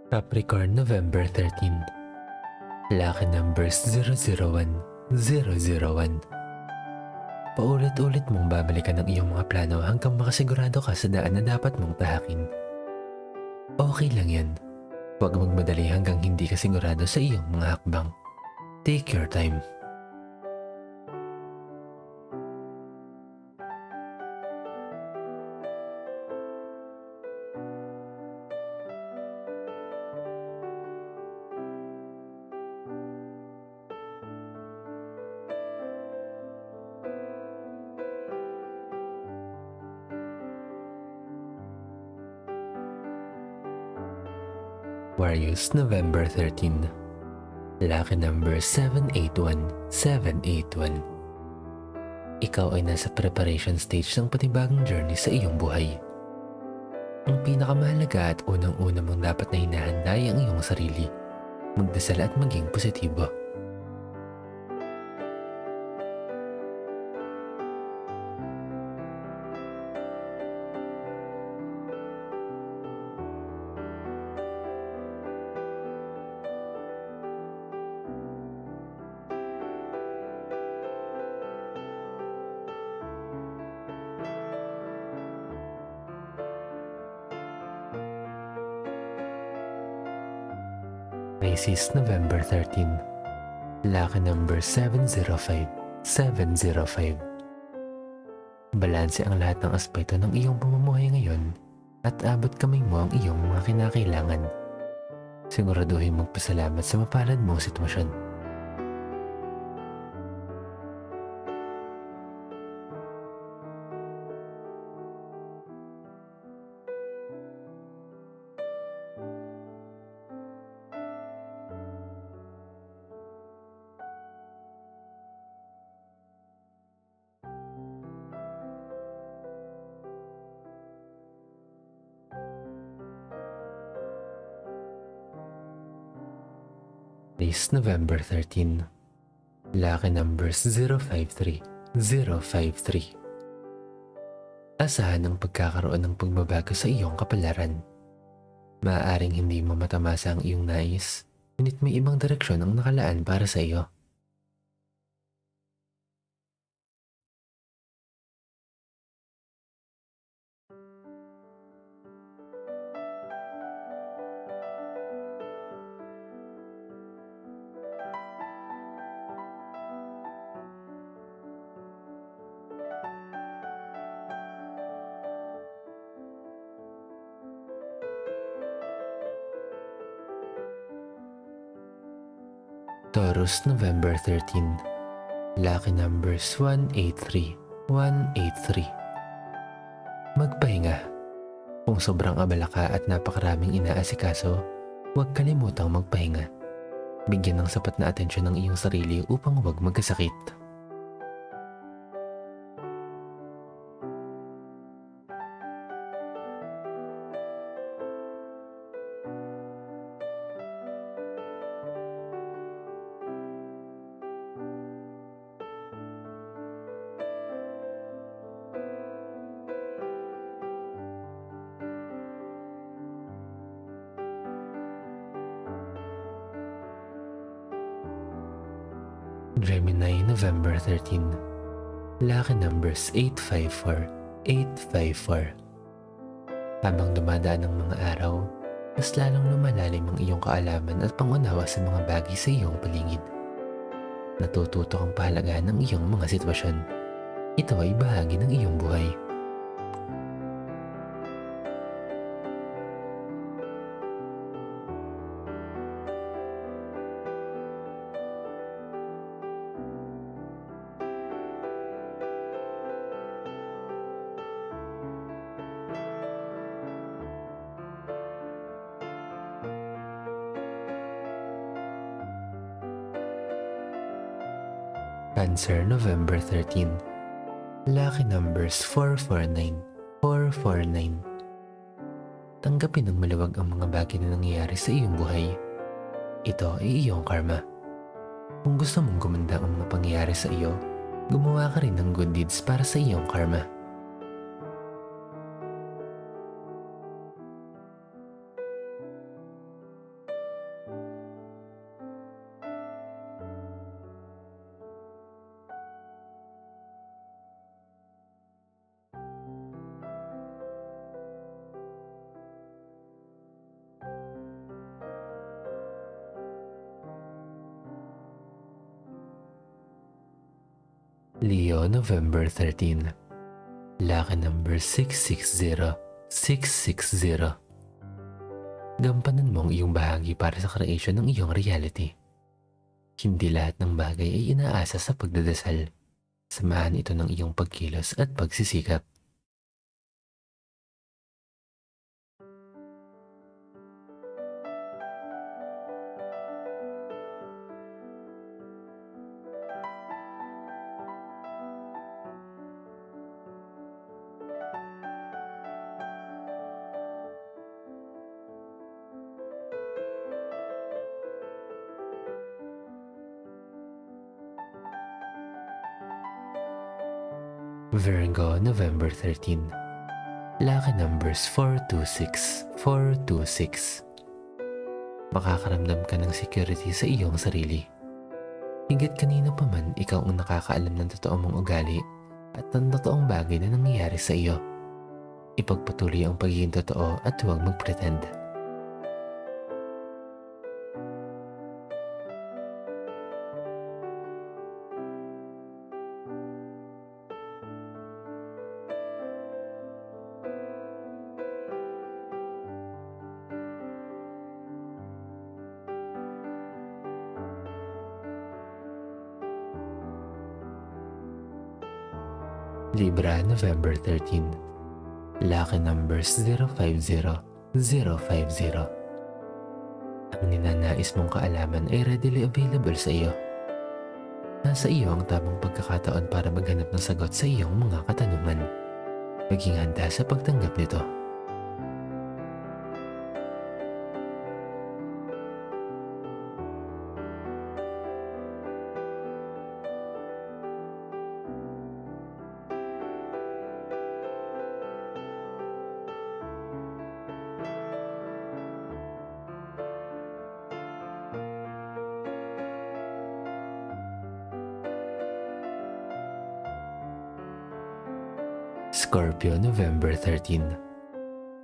Capricorn, November 13. Lucky numbers 001, 001. Paulit-ulit mong babalikan ang iyong mga plano hanggang makasigurado ka sa daan na dapat mong tahakin. Okay lang yan. Huwag magmadali hanggang hindi ka sigurado sa iyong mga hakbang. Take your time. Aquarius, November 13. Lucky number 781, 781. Ikaw ay nasa preparation stage ng panibagong journey sa iyong buhay. Ang pinakamahalaga at unang-una mong dapat na hinahanda ay ang iyong sarili. Magdasal at maging positibo. Pisces, November 13. Lucky number 705, 705. Balanse ang lahat ng aspeto ng iyong pamumuhay ngayon at abot kamay mo ang iyong mga kinakailangan. Siguraduhin magpasalamat sa mapalad mong sitwasyon. Aries, November 13. Lucky numbers 053, 053. Asahan ang pagkakaroon ng pagbabago sa iyong kapalaran. Maaaring hindi mo matamasa ang iyong nais, ngunit may ibang direksyon ang nakalaan para sa iyo. Taurus, November 13. Lucky numbers 183, 183. Magpahinga. Kung sobrang abala ka at napakaraming inaasikaso, huwag kalimutang magpahinga. Bigyan ng sapat na atensyon ang iyong sarili upang huwag magkasakit. Gemini, November 13. Lucky numbers 854, 854. Habang dumadaan ang mga araw, mas lalong lumalalim ang iyong kaalaman at pangunawa sa mga bagay sa iyong paligid. Natututo kang pahalagahan ng iyong mga sitwasyon. Ito ay bahagi ng iyong buhay. Cancer, November 13. Lucky numbers 449, 449. Tanggapin ng maluwag ang mga bagay na nangyayari sa iyong buhay. Ito ay iyong karma. Kung gusto mong gumanda ang mga pangyayari sa iyo, gumawa ka rin ng good deeds para sa iyong karma. Leo, November 13. Lucky number 660, 660. Gampanan mo ang iyong bahagi para sa creation ng iyong reality. Hindi lahat ng bagay ay inaasa sa pagdadasal. Samahan ito ng iyong pagkilos at pagsisikap. Virgo, November 13. Lucky numbers 426, 426. Makakaramdam ka ng security sa iyong sarili. Higit kanina pa man, ikaw ang nakakaalam ng totoo mong ugali at ng totoong bagay na nangyayari sa iyo. Ipagpatuloy ang pagiging totoo at huwag mag-pretend. Libra, November 13. Lucky numbers 050, 050. Ang ninanais mong kaalaman ay readily available sa iyo. Nasa iyo ang tamang pagkakataon para maghanap ng sagot sa iyong mga katanungan. Maging handa sa pagtanggap nito. Scorpio, November 13.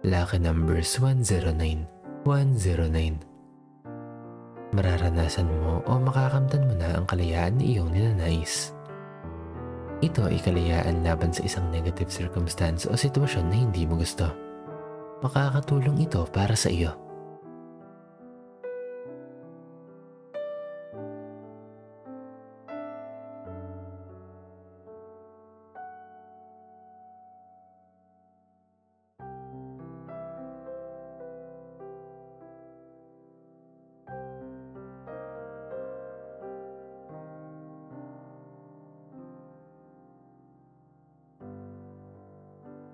Lucky numbers 109, 109. Mararanasan mo o makakamtan mo na ang kalayaan na iyong ninanais. Ito ay kalayaan laban sa isang negative circumstance o sitwasyon na hindi mo gusto. Makakatulong ito para sa iyo.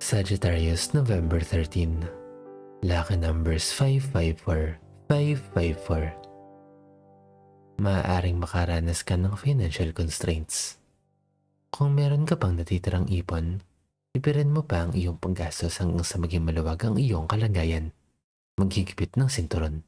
Sagittarius, November 13. Lucky numbers 554, 554. Maaaring makaranas ka ng financial constraints. Kung meron ka pang natitirang ipon, ipirin mo pa ang iyong panggastos hanggang sa maging maluwag ang iyong kalagayan. Maghigpit ng sinturon.